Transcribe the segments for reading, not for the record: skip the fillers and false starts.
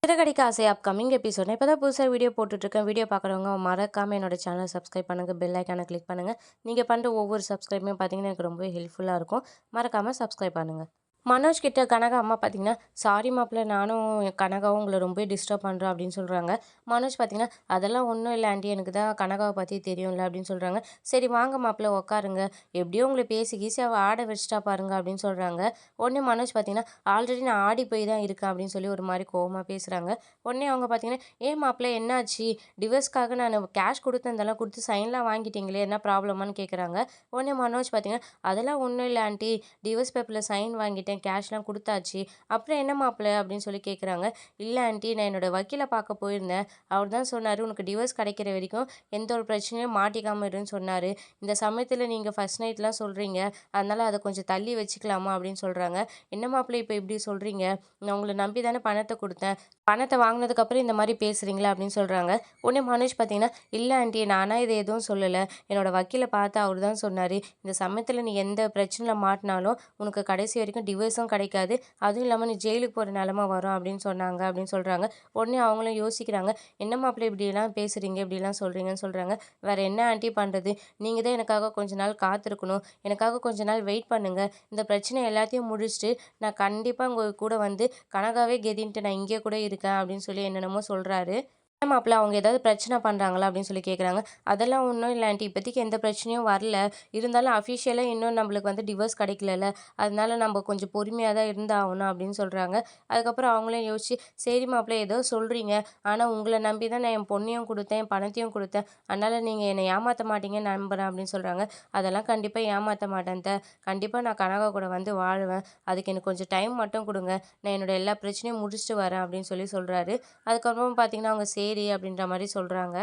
சிறகடிக்க ஆசை upcoming episode. நான் இப்போ தான் புதுசாக வீடியோ போட்டுட்ருக்கேன். வீடியோ பார்க்குறவங்க மறக்காமல் என்னோட சேனல் சப்ஸ்கிரைப் பண்ணுங்கள். பெல் ஐக்கானை கிளிக் பண்ணுங்கள். நீங்கள் பண்ணுற ஒவ்வொரு சப்ஸ்கிரைபுமே பார்த்தீங்கன்னா எனக்கு ரொம்பவே ஹெல்ப்ஃபுல்லாக இருக்கும். மறக்காமல் சப்ஸ்கிரைப் பண்ணுங்கள். மனோஜ் கிட்ட கனகா அம்மா பார்த்தீங்கன்னா, "சாரி மாப்பிள்ள, நானும் கனகாவும் உங்கள ரொம்ப டிஸ்டர்ப் பண்ணுறோம்" அப்படின்னு சொல்கிறாங்க. மனோஜ் பார்த்தீங்கன்னா, "அதெல்லாம் ஒன்றும் இல்லை ஆண்டி, எனக்கு தான் கனகாவை பற்றி தெரியும்ல" அப்படின்னு சொல்கிறாங்க. "சரி வாங்க மாப்பிள்ள உட்காருங்க, எப்படியோ உங்களை பேசி கீசி அவள் ஆட வச்சுட்டா பாருங்க" அப்படின்னு சொல்கிறாங்க. உடனே மனோஜ் பார்த்தீங்கன்னா, "ஆல்ரெடி நான் ஆடி போய் தான் இருக்கேன்" அப்படின்னு சொல்லி ஒரு மாதிரி கோவமாக பேசுகிறாங்க. உடனே அவங்க பார்த்தீங்கன்னா, "ஏன் மாப்பிள்ள என்னாச்சு? டிவோர்ஸ்க்காக நான் கேஷ் கொடுத்ததெல்லாம் கொடுத்து சைன்லாம் வாங்கிட்டீங்களே, என்ன ப்ராப்ளமான்னு" கேட்குறாங்க. உடனே மனோஜ் பார்த்தீங்கன்னா, "அதெல்லாம் ஒன்றும் இல்லை ஆண்டி, டிவோர்ஸ் பேப்பரில் சைன் வாங்கிட்டேன், கேஷ்லாம் குடுத்தாச்சு. அப்புறம் என்ன மாப்பிள?" அப்படின்னு சொல்லி கேட்குறாங்க. "இல்ல ஆன்ட்டி, நான் என்னோட வக்கீல பார்க்க போயிருந்தேன். அவர் தான் சொன்னாரு, உனக்கு டிவோர்ஸ் கிடைக்கிற வரைக்கும் எந்த ஒரு பிரச்சனையும் மாட்டிக்காம இருன்னு சொன்னாரு. இந்த சமயத்தில நீங்க ஃபர்ஸ்ட் நைட்லாம் சொல்றீங்க. அதனால அத கொஞ்சம் தள்ளி வச்சுக்கலாமா?" அப்படின்னு சொல்றாங்க. "என்ன மாப்பிள இப்ப இப்படி சொல்றீங்க? நான் உங்கள நம்பி தானே பணத்த குடுத்தேன். பணத்த வாங்குனதுக்கப்புறம் இந்த மாரி பேசுறீங்களா?" அப்படின்னு சொல்றாங்க. உடனே மனோஜ் பார்த்தீங்கன்னா, "இல்ல ஆன்ட்டி, நானா இத எதுவும் சொல்லல. என்னோட வக்கீல பார்த்தா அவரு தான் சொன்னாரு. இந்த சமயத்தில நீ எந்த பிரச்சனையில மாட்டினாலும் உனக்கு கடைசி வரைக்கும் டிவோர்ஸும் கிடைக்காது. அதுவும் இல்லாம நீ ஜெயிலுக்கு போற நிலைமை வரும்" அப்படின்னு சொன்னாங்க அப்படின்னு சொல்றாங்க. உடனே அவங்களும் யோசிக்கிறாங்க. "என்ன மாப்பிள இப்படிலாம் பேசுறீங்க, இப்படிலாம் சொல்றீங்கன்னு" சொல்றாங்க. "வேற என்ன ஆன்ட்டி பண்றது? நீங்க தான் எனக்காக கொஞ்ச நாள் காத்திருக்கணும். எனக்காக கொஞ்ச நாள் வெயிட் பண்ணுங்க. இந்த பிரச்சனை எல்லாத்தையும் முடிச்சுட்டு நான் கண்டிப்பா உங்க கூட வந்து கனகாவே கெதின்ட்டு நான் இங்கே கூட இருக்கேன்" அப்படின்னு சொல்லி என்னென்னமோ சொல்றாரு. "ஏன் மாப்பிள, அவங்க ஏதாவது பிரச்சனை பண்றாங்களா?" அப்படின்னு சொல்லி கேட்குறாங்க. "அதெல்லாம் ஒண்ணும் இல்ல ஆன்ட்டி. இப்போதைக்கு எந்த பிரச்சனையும் வரல. இருந்தாலும் அஃபிஷியலா இன்னும் நம்மளுக்கு வந்து டிவோர்ஸ் கிடைக்கலல்ல. அதனால நம்ம கொஞ்சம் பொறுமையா தான் இருந்தாகணும்" அப்படின்னு சொல்றாங்க. அதுக்கப்புறம் அவங்களும் யோசிச்சு, "சரி மாப்பிள, ஏதோ சொல்றீங்க. ஆனா உங்கள நம்பி தான் நான் என் பொண்ணையும் குடுத்தேன், என் பணத்தையும் குடுத்தேன். அதனால நீங்க என்னை ஏமாத்த மாட்டீங்கன்னு நம்புறேன்" அப்படின்னு சொல்றாங்க. "அதெல்லாம் கண்டிப்பா ஏமாத்த மாட்டேன் அத்த. கண்டிப்பா நான் கனகா கூட வந்து வாழுவேன். அதுக்கு எனக்கு கொஞ்சம் டைம் மட்டும் குடுங்க. நான் என்னோட எல்லா பிரச்சனையும் முடிச்சுட்டு வரேன்" அப்படின்னு சொல்லி சொல்றாரு. அதுக்கப்புறம் பார்த்தீங்கன்னா, அவங்க சரி அப்படின்ற மாரி சொல்றாங்க.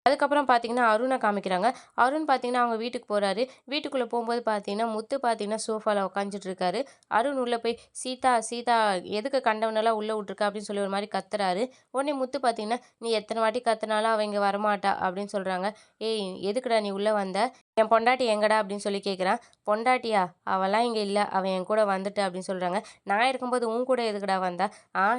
அதுக்கப்புறம் பார்த்தீங்கன்னா, அருண காமிக்கிறாங்க. அருண் பார்த்தீங்கன்னா, அவங்க வீட்டுக்கு போறாரு. வீட்டுக்குள்ள போம்போது பார்த்தீங்கன்னா, முத்து பார்த்தீங்கன்னா, சோஃபால உட்காந்துட்டு இருக்காரு. அருண் உள்ள போய், "சீதா, சீதா, எதுக்கு கண்டவனெல்லாம் உள்ள விட்டுருக்க?" அப்படின்னு சொல்லி ஒரு மாரி கத்துறாரு. உடனே முத்து பார்த்தீங்கன்னா, "நீ எத்தன வாட்டி கத்துனாலும் அவ இங்க வரமாட்டா" அப்படின்னு சொல்றாங்க. "ஏய், எதுக்குடா நீ உள்ள வந்த? என் பொண்டாட்டி எங்கடா?" அப்படின்னு சொல்லி கேட்குறான். "பொண்டாட்டியா? அவலாம் இங்க இல்ல. அவ என் கூட வந்துட்டா" அப்படின்னு சொல்றாங்க. "நான் இருக்கும்போது உன் கூட எதுக்குடா வந்தா?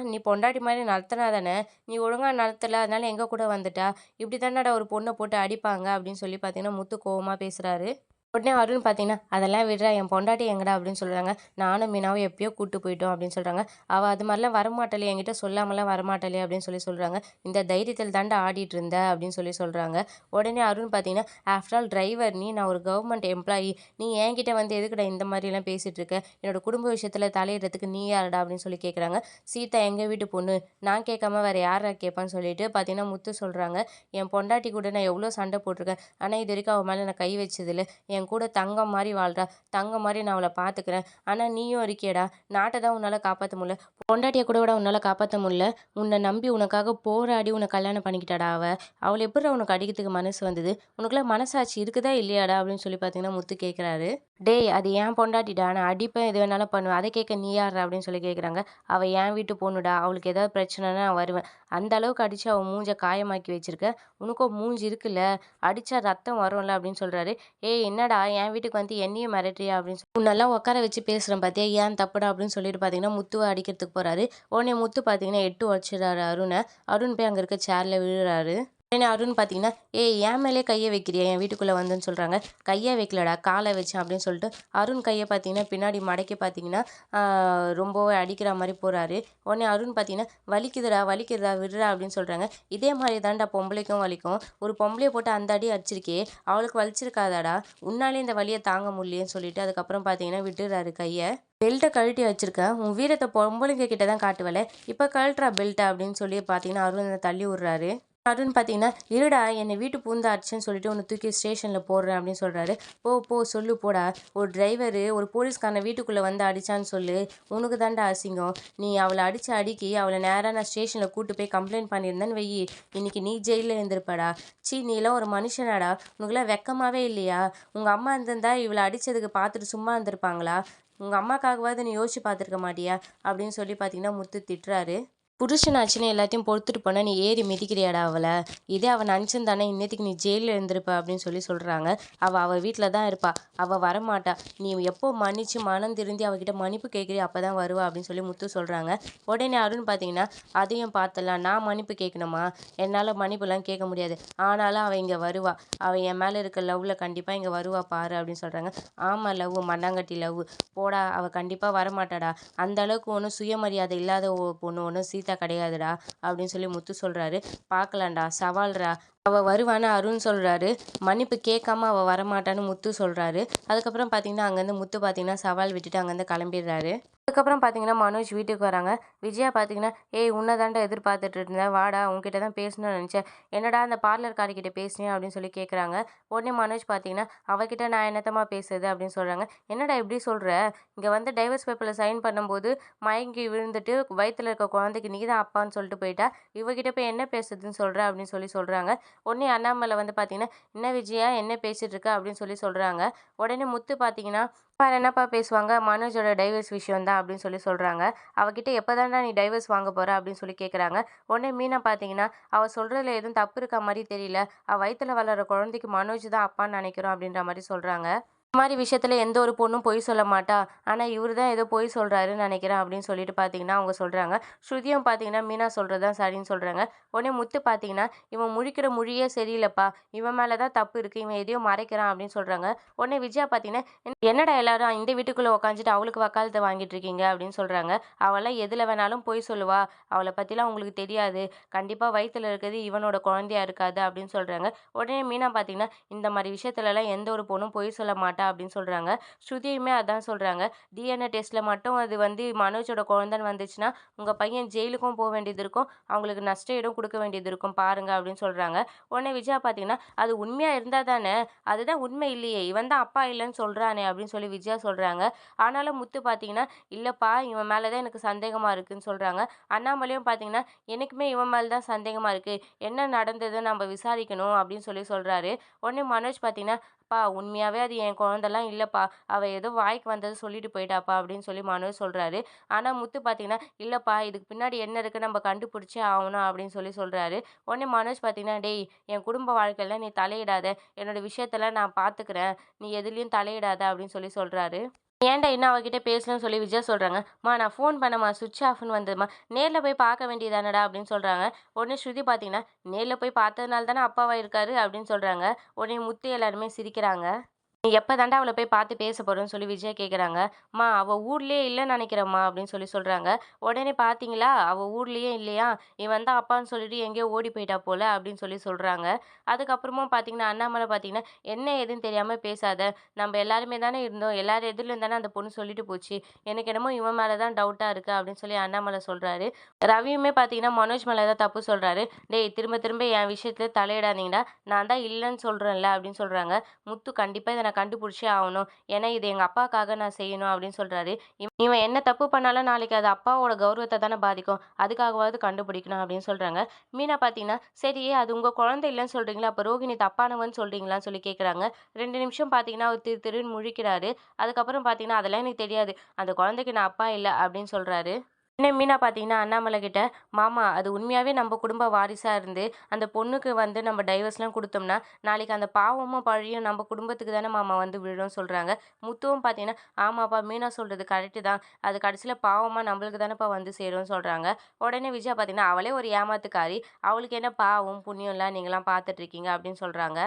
நீ பொண்டாட்டி மாரி நடத்துனா தானே? நீ ஒழுங்கா நடத்தல, அதனால எங்க கூட வந்துட்டா. இப்படி தானடா ஒரு பொண்ண போட்டு அடிப்பாங்க" அப்படின்னு சொல்லி பார்த்தீங்கன்னா, முத்து கோவமா பேசுறாரு. உடனே அருண் பார்த்தீங்கன்னா, "அதெல்லாம் விட்றா, என் பொண்டாட்டி எங்கடா?" அப்படின்னு சொல்றாங்க. "நானும் மீனாவும் எப்பயோ கூட்டு போயிட்டோம்" அப்படின்னு சொல்றாங்க. "அவ அது மாரிலாம் வரமாட்டாளே, என்கிட்ட சொல்லாமலாம் வரமாட்டாளே" அப்படின்னு சொல்லி சொல்றாங்க. "இந்த தைரியத்தில தான்டா ஆடிட்டு இருந்த" அப்படின்னு சொல்லி சொல்றாங்க. உடனே அருண் பார்த்தீங்கன்னா, "ஆஃப்டர் ஆல் டிரைவர் நீ, நான் ஒரு கவர்மெண்ட் எம்ப்ளாயி. நீ என்கிட்ட வந்து எதுக்குடா இந்த மாரிலாம் பேசிட்டு இருக்க? என்னோட குடும்ப விஷயத்தில தலையிடுறதுக்கு நீ யாருடா?" அப்படின்னு சொல்லி கேட்குறாங்க. "சீதா எங்க வீட்டு பொண்ணு. நான் கேட்காம வேற யார்றா கேட்பான்னு" சொல்லிட்டு பார்த்தீங்கன்னா, முத்து சொல்றாங்க. "என் பொண்டாட்டி கூட நான் எவ்வளோ சண்டை போட்டுருக்கேன். ஆனா இதுவரைக்கும் அவ மேல நான் கை வச்சதில்ல. என் கூட தங்கம் மாரி வாழ்றா. தங்கம் மாரி நான் அவள பார்த்துக்கிறேன். ஆனா நீயும் இருக்கியேடா! நாட்ட தான் உன்னால காப்பாத்த முடியல. பொண்டாட்டிய கூடவாடா உன்னால காப்பாத்த முடியல? உன்ன நம்பி உனக்காக போராடி உன்ன கல்யாணம் பண்ணிக்கிட்டாடா அவ. அவள எப்புட்றா உனக்கு அடிக்கிறதுக்கு மனசு வந்தது? உனக்கெல்லாம் மனசாட்சி இருக்குதா இல்லையாடா?" அப்படின்னு சொல்லி பார்த்தீங்கன்னா, முத்து கேட்குறாரு. "டேய், அது என் பொண்டாட்டிடா. நான் அடிப்பேன், எது வேணாலும் பண்ணுவேன். அத கேட்க நீ யார்றா?" அப்படின்னு சொல்லி கேட்குறாங்க. "அவ என் வீட்டு பொண்ணுடா. அவளுக்கு ஏதாவது பிரச்சனைனா நான் வருவேன். அந்த அளவுக்கு அடிச்சு அவ மூஞ்ச காயமாக்கி வச்சிருக்க. உனக்கும் மூஞ்சி இருக்குல்ல, அடிச்சா ரத்தம் வரும்ல" அப்படின்னு சொல்றாரு. "ஏய், என்னடா என் வீட்டுக்கு வந்து என்னையும் மிரட்டுறியா?" அப்படின்னு "உன்னெல்லாம் உட்கார வச்சு பேசுறேன் பார்த்தியா? ஏன் தப்புடா?" அப்படின்னு சொல்லிட்டு பார்த்தீங்கன்னா, முத்துவ அடிக்கிறதுக்கு போறாரு. உடனே முத்து பார்த்தீங்கன்னா, எட்டு உடைச்சிடுறாரு அருண. அருண் போய் அங்க இருக்க சேர்ல விழுறாரு. உடனே அருண் பார்த்தீங்கன்னா, "ஏய், என் மேலயே கைய வைக்கிறியா? என் வீட்டுக்குள்ள வந்துன்னு" சொல்றாங்க. "கைய வைக்கலடா, கால வச்சேன்" அப்படின்னு சொல்லிட்டு அருண் கைய பார்த்தீங்கன்னா, பின்னாடி மடக்கி பார்த்தீங்கன்னா, ஆ ரொம்பவே அடிக்கிற மாரி போறாரு. உடனே அருண் பார்த்தீங்கன்னா, "வலிக்குதுடா, வலிக்குதுடா, விட்றா" அப்படின்னு சொல்றாங்க. "இதே மாரி தான்டா பொம்பளைக்கும் வலிக்கும். ஒரு பொம்பளைய போட்டு அந்த அடி அடிச்சிருக்கியே, அவளுக்கு வலிச்சிருக்காதாடா? உன்னாலயே இந்த வலிய தாங்க முடியலையேன்னு" சொல்லிட்டு அதுக்கப்புறம் பார்த்தீங்கன்னா, விட்டுறாரு கைய. "பெல்ட்ட கழட்டி வச்சிருக்க. உன் வீரத்த பொம்பளைங்க கிட்ட தான் காட்டுவல. இப்ப கழட்டுறா பெல்ட்ட" அப்படின்னு சொல்லி பார்த்தீங்கன்னா, அருண தள்ளி விடுறாரு. அருண் பார்த்தீங்கன்னா, "இருடா, என்னை வீட்டு பூந்து அடிச்சேன்னு சொல்லிட்டு உன்ன தூக்கி ஸ்டேஷன்ல போடுறேன்" அப்படின்னு சொல்றாரு. "போ போ, சொல்லு போடா. ஒரு டிரைவரு ஒரு போலீஸ்காரன வீட்டுக்குள்ள வந்து அடிச்சான்னு சொல்லு. உனக்கு தான்டா அசிங்கம். நீ அவள அடிச்ச அடிக்கு அவள நேரா நான் ஸ்டேஷன்ல கூட்டு போய் கம்ப்ளைண்ட் பண்ணியிருந்தேன்னு வையி, இன்னைக்கு நீ ஜெயில்ல இருந்திருப்படா. ச்சீ, நீலாம் ஒரு மனுஷனாடா? உனக்குலாம் வெட்கமாவே இல்லையா? உங்க அம்மா இருந்திருந்தா இவள அடிச்சதுக்கு பார்த்துட்டு சும்மா இருந்திருப்பாங்களா? உங்க அம்மாக்காகவாவது நீ யோசிச்சு பார்த்துருக்க மாட்டியா?" அப்படின்னு சொல்லி பார்த்தீங்கன்னா, முத்து திட்டுறாரு. புருஷனாச்சுன்னு எல்லாத்தையும் பொறுத்துட்டு போனா, நீ ஏறி மிதிக்கிறியாடா அவள? இதே அவ நினச்சிருந்தான்னா, இன்னத்துக்கு நீ ஜெயில்ல இருந்திருப்ப அப்படின்னு சொல்றாங்க. அவ வீட்ல தான் இருப்பா. அவ வரமாட்டா. நீ எப்போ மன்னிச்சு மனம் திருந்தி அவகிட்ட மன்னிப்பு கேட்குறியோ அப்பதான் வருவா அப்படின்னு முத்து சொல்றாங்க. உடனே அருண் பார்த்தீங்கன்னா, அதையும் பார்த்துடலாம். நான் மன்னிப்பு கேட்கணுமா? என்னால மன்னிப்புலாம் கேட்க முடியாது. ஆனாலும் அவ இங்க வருவா. அவ என் மேல இருக்க லவ்ல கண்டிப்பா இங்க வருவா பாரு அப்படின்னு சொல்றாங்க. ஆமா லவ் மண்ணாங்கட்டி லவ். போடா அவ கண்டிப்பா வரமாட்டாடா. அந்த அளவுக்கு ஒண்ணும் சுயமரியாதை இல்லாத பொண்ணு ஒண்ணும் சீதா கிடையாதுடா அப்படின்னு முத்து சொல்றாரு. பார்க்கலாம்டா சவால்ரா. அவ வருவான்னு அருண் சொல்றாரு. மன்னிப்பு கேட்காம அவ வரமாட்டான்னு முத்து சொல்றாரு. அதுக்கப்புறம் பார்த்தீங்கன்னா, அங்கேருந்து முத்து பார்த்தீங்கன்னா, சவால் விட்டுட்டு அங்கேருந்து கிளம்பிடுறாரு. அதுக்கப்புறம் பார்த்தீங்கன்னா, மனோஜ் வீட்டுக்கு வராங்க. விஜயா பார்த்தீங்கன்னா, "ஏய் உன்ன தான்டா எதிர்பார்த்துட்டு இருந்தேன். வாடா உன்கிட்ட தான் பேசணும்னு நினச்சேன். என்னடா அந்த பார்லர்காரிக்கிட்ட பேசினியா?" அப்படின்னு கேட்குறாங்க. உடனே மனோஜ் பார்த்தீங்கன்னா, "அவகிட்ட நான் என்னத்தம்மா பேசுறது?" அப்படின்னு சொல்றாங்க. "என்னடா இப்படி சொல்ற? இங்க வந்து டைவர்ஸ் பேப்பர்ல சைன் பண்ணும்போது மயங்கி விழுந்துட்டு வயித்துல இருக்க குழந்தைக்கு நீ தான் அப்பான்னு சொல்லிட்டு போயிட்டா. இவகிட்ட போய் என்ன பேசுறதுன்னு சொல்ற?" அப்படின்னு சொல்றாங்க. உடனே அண்ணாமலை வந்து பார்த்தீங்கன்னா, "என்ன விஜயா என்ன பேசிட்டு இருக்க?" அப்படின்னு சொல்றாங்க. உடனே முத்து பார்த்தீங்கன்னா, வேற என்னப்பா பேசுவாங்க? மனோஜோட டைவர்ஸ் விஷயம் தான் அப்படின்னு சொல்றாங்க. அவகிட்ட எப்பதான்டா நீ டைவர்ஸ் வாங்க போற? அப்படின்னு கேட்குறாங்க. உடனே மீனா பார்த்தீங்கன்னா, அவ சொல்றதுல எதுவும் தப்பு இருக்க மாரி தெரியல. அவ வயித்துல வளர்ற குழந்தைக்கு மனோஜ் தான் அப்பான்னு நினைக்கிறோம் அப்படின்ற மாரி சொல்றாங்க. இந்த மாரி விஷயத்துல எந்த ஒரு பொண்ணும் பொய் சொல்ல மாட்டா. ஆனா இவரு தான் ஏதோ பொய் சொல்றாருன்னு நினைக்கிறேன் அப்படின்னு பார்த்தீங்கன்னா, அவங்க சொல்றாங்க. ஸ்ருதியும் பார்த்தீங்கன்னா, மீனா சொல்றது தான் சரின்னு சொல்றாங்க. உடனே முத்து பார்த்தீங்கன்னா, இவன் முழிக்கிற மொழியே சரியில்லப்பா. இவன் மேல தான் தப்பு இருக்கு. இவன் எதையோ மறைக்கிறான் அப்படின்னு சொல்றாங்க. உடனே விஜயா பார்த்தீங்கன்னா, என்னடா எல்லாரும் இந்த வீட்டுக்குள்ள உட்காந்துட்டு அவளுக்கு வக்காலத்து வாங்கிட்டு இருக்கீங்க அப்படின்னு சொல்றாங்க. அவள்லாம் எதுல வேணாலும் பொய் சொல்லுவா. அவள பத்திலாம் உங்களுக்கு தெரியாது. கண்டிப்பா வயித்துல இருக்கிறது இவனோட குழந்தையா இருக்காது அப்படின்னு சொல்றாங்க. உடனே மீனா பார்த்தீங்கன்னா, இந்த மாரி விஷயத்துலலாம் எந்த ஒரு பொண்ணும் பொய் சொல்ல மாட்டா அப்படின்னு சொல்றாங்க. ஸ்ருதியுமே அதான் சொல்றாங்க. டிஎன்ஏ டெஸ்ட்ல மட்டும் அது வந்து மனோஜோட குழந்தைன்னு வந்துச்சுன்னா, உங்க பையன் ஜெயிலுக்கும் வேண்டியது இருக்கும். அவங்களுக்கு நஷ்ட ஈடும் குடுக்க வேண்டியது இருக்கும் பாருங்க அப்படின்னு சொல்றாங்க. உடனே விஜயா பார்த்தீங்கன்னா, அது உண்மையா இருந்தா தானே, அதுதான் உண்மை இல்லையே. இவன் தான் அப்பா இல்லன்னு சொல்றானே அப்படின்னு விஜயா சொல்றாங்க. ஆனாலும் முத்து பார்த்தீங்கன்னா, இல்லப்பா இவன் மேல தான் எனக்கு சந்தேகமா இருக்குன்னு சொல்றாங்க. அண்ணாமலையும் பார்த்தீங்கன்னா, எனக்குமே இவன் மேல தான் சந்தேகமா இருக்கு. என்ன நடந்ததுன்னு நம்ம விசாரிக்கணும் அப்படின்னு சொல்றாரு. உடனே மனோஜ் பார்த்தீங்கன்னா, "அப்பா உண்மையாவே அது என் குழந்தலாம் இல்லப்பா. அவ ஏதோ வாய்க்கு வந்தத சொல்லிட்டு போயிட்டாப்பா" அப்படின்னு மனோஜ் சொல்றாரு. ஆனா முத்து பார்த்தீங்கன்னா, "இல்லப்பா இதுக்கு பின்னாடி என்ன இருக்குன்னு நம்ம கண்டுபிடிச்சே ஆகணும்" அப்படின்னு சொல்றாரு. உடனே மனோஜ் பார்த்தீங்கன்னா, "டேய் என் குடும்ப வாழ்க்கையில நீ தலையிடாத. என்னோட விஷயத்தலாம் நான் பார்த்துக்கிறேன். நீ எதுலயும் தலையிடாத" அப்படின்னு சொல்றாரு. "ஏன்டா இன்னும் அவகிட்ட பேசலன்னு?" விஜயா சொல்றாங்க. "ம்மா நான் ஃபோன் பண்ணேம்மா சுவிட்ச் ஆஃப்ன்னு வந்ததும்மா. நேர்ல போய் பார்க்க வேண்டியதானடா" அப்படின்னு சொல்றாங்க. உடனே ஸ்ருதி பார்த்தீங்கன்னா, "நேர்ல போய் பார்த்ததுனால தானே அப்பாவா இருக்காரு" அப்படின்னு சொல்றாங்க. உடனே முத்து எல்லாருமே சிரிக்கிறாங்க. "நீ எப்ப தான்டா அவள போய் பார்த்து பேச போறன்னு?" விஜயா கேட்குறாங்க. "அம்மா அவ ஊர்லயே இல்லன்னு நெனைக்கிறேன்ம்மா" அப்படின்னு சொல்றாங்க. உடனே "பார்த்தீங்களா? அவ ஊர்லயே இல்லையா? இவன் தான் அப்பான்னு சொல்லிட்டு எங்கேயோ ஓடி போயிட்டா போல" அப்படின்னு சொல்றாங்க. அதுக்கப்புறமும் பார்த்தீங்கன்னா, அண்ணாமலை பார்த்தீங்கன்னா, "என்ன ஏதுன்னு தெரியாம பேசாத. நம்ம எல்லாருமே தானே இருந்தோம். எல்லார் எதிர்லயும் தானே அந்த பொண்ணு சொல்லிட்டு போச்சு. எனக்கு என்னமோ இவன் மேல தான் டவுட்டா இருக்கு" அப்படின்னு அண்ணாமலை சொல்றாரு. ரவியுமே பார்த்தீங்கன்னா, மனோஜ் மேல தான் தப்பு சொல்றாரு. "டேய் திரும்ப திரும்ப என் விஷயத்துல தலையிடாதீங்கடா. நான் தான் இல்லன்னு சொல்றேன்ல" அப்படின்னு சொல்றாங்க. முத்து கண்டிப்பா இத நான் கண்டுபிடிச்சே ஆவணும். ஏன்னா இது எங்க அப்பாக்காக நான் செய்யணும் அப்படின்னு சொல்றாரு. இவன் என்ன தப்பு பண்ணாலும் நாளைக்கு அது அப்பாவோட கௌரவத்த தானே பாதிக்கும். அதுக்காகவாவது கண்டுபிடிக்கணும் அப்படின்னு சொல்றாங்க. மீனா பார்த்தீங்கன்னா, சரி அது உங்க குழந்தை இல்லன்னு சொல்றீங்களா? அப்ப ரோகிணி தப்பானவன்னு சொல்றீங்களான்னு கேட்குறாங்க. 2 நிமிஷம் பார்த்தீங்கன்னா, அவர் திரு திருன்னு முழிக்கிறாரு. அதுக்கப்புறம் பார்த்தீங்கன்னா, அதெல்லாம் எனக்கு தெரியாது. அந்த குழந்தைக்கு நான் அப்பா இல்ல அப்படின்னு சொல்றாரு. உடனே மீனா பார்த்தீங்கன்னா, அண்ணாமலை கிட்ட, "மாமா அது உண்மையாவே நம்ம குடும்ப வாரிசா இருந்து, அந்த பொண்ணுக்கு வந்து நம்ம டைவர்ஸ்லாம் குடுத்தோம்னா, நாளைக்கு அந்த பாவமும் பழியும் நம்ம குடும்பத்துக்கு தானே மாமா வந்து விழும்னு" சொல்றாங்க. முத்துவும் பார்த்தீங்கன்னா, "ஆமாப்பா மீனா சொல்றது கரெக்ட்டு தான். அது கடைசியில பாவமா நம்மளுக்கு தானேப்பா வந்து சேரும்னு" சொல்றாங்க. உடனே விஜயா பார்த்தீங்கன்னா, "அவளே ஒரு ஏமாத்துக்காரி. அவளுக்கு என்ன பாவம், புண்ணியம்லாம் நீங்கலாம் பார்த்துட்டு இருக்கீங்க" அப்படின்னு சொல்றாங்க.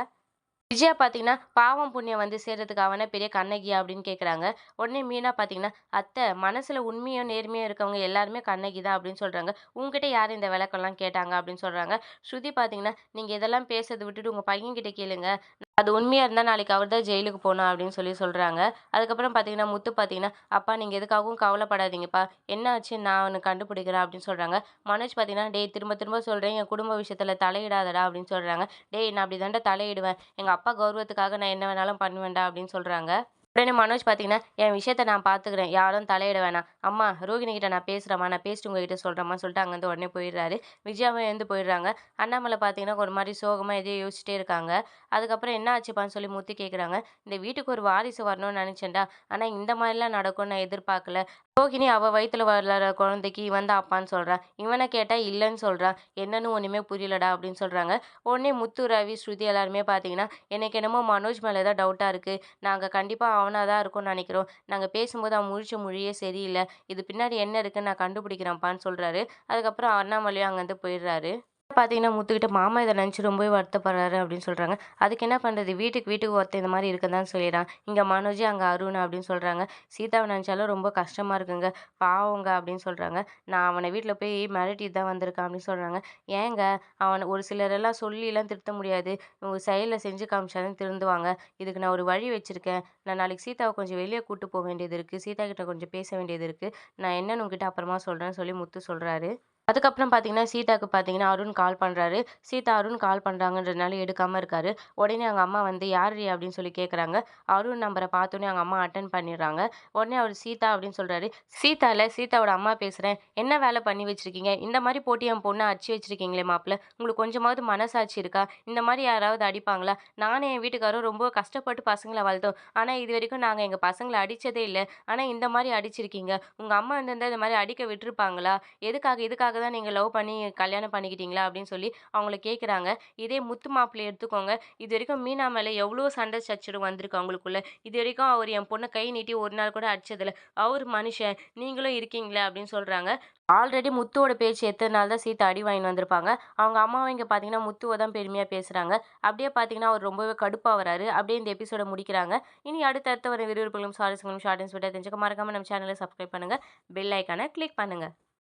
விஜயா பார்த்தீங்கன்னா, பாவம் புண்ணியம் வந்து சேர்றதுக்கு அவ என்ன பெரிய கண்ணகியா? அப்படின்னு கேட்குறாங்க. உடனே மீனா பார்த்தீங்கன்னா, அத்தை மனசுல உண்மையும் நேர்மையும் இருக்கவங்க எல்லாருமே கண்ணகி தான் அப்படின்னு சொல்றாங்க. உங்ககிட்ட யாரு இந்த விளக்கம்லாம் கேட்டாங்க? அப்படின்னு சொல்றாங்க. ஸ்ருதி பார்த்தீங்கன்னா, நீங்க இதெல்லாம் பேசுறத விட்டுட்டு உங்க பையன்கிட்ட கேளுங்க. அது உண்மையா இருந்தா நாளைக்கு அவர் தான் ஜெயிலுக்கு போணும் அப்படின்னு சொல்றாங்க. அதுக்கப்புறம் பார்த்தீங்கன்னா, முத்து பார்த்தீங்கன்னா, அப்பா நீங்க எதுக்காகவும் கவலைப்படாதீங்கப்பா. என்ன ஆச்சு நான் அவன கண்டுபிடிக்கிறேன் அப்படின்னு சொல்றாங்க. மனோஜ் பார்த்தீங்கன்னா, டேய் திரும்ப திரும்ப சொல்றேன் என் குடும்ப விஷயத்துல தலையிடாதடா அப்படின்னு சொல்றாங்க. டேய் நான் அப்படி தான்டா தலையிடுவேன். எங்க அப்பா கௌரவத்துக்காக நான் என்ன வேணாலும் பண்ணுவேன்டா அப்படின்னு சொல்றாங்க. உடனே மனோஜ் பார்த்தீங்கன்னா, என் விஷயத்த நான் பார்த்துக்கிறேன். யாரும் தலையிட வேணாம். அம்மா ரோகிணி கிட்ட நான் பேசுறேம்மா. நான் பேசிட்டு உங்ககிட்ட சொல்றேம்மான்னு சொல்லிட்டு அங்கேருந்து உடனே போயிடுறாரு. விஜயாவும் எழுந்து போயிடுறாங்க. அண்ணாமலை பார்த்தீங்கன்னா, ஒரு மாரி சோகமா எதையோ யோசிச்சுட்டே இருக்காங்க. அதுக்கப்புறம் என்ன ஆச்சுப்பான்னு முத்து கேட்குறாங்க. இந்த வீட்டுக்கு ஒரு வாரிசு வரணும்னு நினைச்சேன்டா. ஆனா இந்த மாரிலாம் நடக்கும்னு நான் எதிர்பார்க்கல. ரோகிணி அவ வயித்துல வளர குழந்தைக்கு இவன் தான் அப்பான்னு சொல்றான். இவன கேட்டா இல்லன்னு சொல்றான். என்னன்னு ஒண்ணுமே புரியலடா அப்படின்னு சொல்றாங்க. உடனே முத்து, ரவி, ஸ்ருதி எல்லாருமே பார்த்தீங்கன்னா, எனக்கு என்னமோ மனோஜ் மேல தான் டவுட்டா இருக்கு. நாங்க கண்டிப்பா அவனா தான் இருக்கும்னு நெனைக்கிறோம். நாங்க பேசும்போது அவன் முழிச்ச மொழியே சரியில்ல. இது பின்னாடி என்ன இருக்குன்னு நான் கண்டுபிடிக்கிறேன்ப்பான்னு சொல்றாரு. அதுக்கப்புறம் அண்ணாமலையும் அங்கேருந்து போயிடுறாரு. பார்த்தீங்கன்னா, முத்துக்கிட்ட மாமா இத நெனச்சு ரொம்பவே வருத்தப்படுறாரு அப்படின்னு சொல்றாங்க. அதுக்கு என்ன பண்றது? வீட்டுக்கு ஒருத்தன் இந்த மாரி இருக்க தான் செய்றான். இங்க மனோஜ், அங்க அருண் அப்படின்னு சொல்றாங்க. சீதாவ நெனச்சாலும் ரொம்ப கஷ்டமா இருக்குங்க. பாவங்க அப்படின்னு சொல்றாங்க. நான் அவன வீட்ல போய் மிரட்டிட்டு தான் வந்திருக்கேன் அப்படின்னு சொல்றாங்க. ஏங்க அவன ஒரு சிலரெல்லாம் சொல்லிலாம் திருத்த முடியாது. உங்க செயல்ல செஞ்சு காமிச்சா தான் திருந்துவாங்க. இதுக்கு நான் ஒரு வழி வச்சிருக்கேன். நான் நாளைக்கு சீதாவ கொஞ்சம் வெளிய கூட்டு போ வேண்டியது இருக்கு. சீதா கிட்ட கொஞ்சம் பேச வேண்டியது இருக்கு. நான் என்னன்னு உன்கிட்ட அப்புறமா சொல்றேன்னு சொல்லி முத்து சொல்றாரு. அதுக்கப்புறம் பார்த்தீங்கன்னா, சீதாக்கு பார்த்தீங்கன்னா, அருண் கால் பண்றாரு. சீதா அருண் கால் பண்றாங்கன்றதுனால எடுக்காம இருக்காரு. உடனே அவங்க அம்மா வந்து, "யார்ரி?" அப்படின்னு சொல்லி கேட்குறாங்க. அருண் நம்பர பார்த்தோனே அவங்க அம்மா அட்டெண்ட் பண்ணிடுறாங்க. உடனே அவரு சீதா அப்படின்னு சொல்றாரு. "சீதா இல்ல, சீதாவோட அம்மா பேசுறேன். என்ன வேலை பண்ணி வச்சிருக்கீங்க? இந்த மாரி போட்டு என் பொண்ண அடிச்சு வச்சிருக்கீங்களே மாப்ள. உங்களுக்கு கொஞ்சமாவது மனசாட்சி இருக்கா? இந்த மாரி யாராவது அடிப்பாங்களா? நானும் என் வீட்டுக்காரரும் ரொம்ப கஷ்டப்பட்டு பசங்கள வளர்த்தோம். ஆனா இதுவரைக்கும் நாங்க எங்க பசங்கள அடிச்சதே இல்ல. ஆனா இந்த மாரி அடிச்சிருக்கீங்க. உங்க அம்மா இருந்திருந்தா இந்த மாரி அடிக்க விட்டுருப்பாங்களா? இதுக்காக தான் நீங்க லவ் பண்ணி கல்யாணம் பண்ணிக்கிட்டீங்களா? அப்படின்னு சொல்லி அவங்கள கேட்குறாங்க. இதே முத்து மாப்பிள்ளைய எடுத்துக்கோங்க. இதுவரைக்கும் மீனா மேல எவ்வளோ சண்டை சச்சரவு வந்திருக்கு அவங்களுக்குள்ள. இதுவரைக்கும் அவர் என் பொண்ண கை நீட்டி ஒரு நாள் கூட அடிச்சதில்ல. அவரு மனுஷன். நீங்களும் இருக்கீங்களே அப்படின்னு சொல்றாங்க. ஆல்ரெடி முத்துவோட பேச்சு எத்தன தான் சீதா அடி வாங்கின்னு வந்திருப்பாங்க. அவங்க அம்மாவும் இங்க பார்த்தீங்கன்னா, முத்துவ தான் பெருமையா பேசுறாங்க. அப்படியே பார்த்தீங்கன்னா, அவர் ரொம்பவே கடுப்பாவறாரு. அப்படியே இந்த எபிசோட முடிக்கிறாங்க. இனி அடுத்தடுத்து வர விறுவிறுப்புகளும், சுவாரஸ்யங்களும் ஷார்ட் அண்ட் ஸ்வீட்டா தெரிஞ்சுக்க மறக்காம நம்ம சேனல சப்ஸ்கிரைப் பண்ணுங்க. பெல் ஐகான கிளிக் பண்ணுங்க.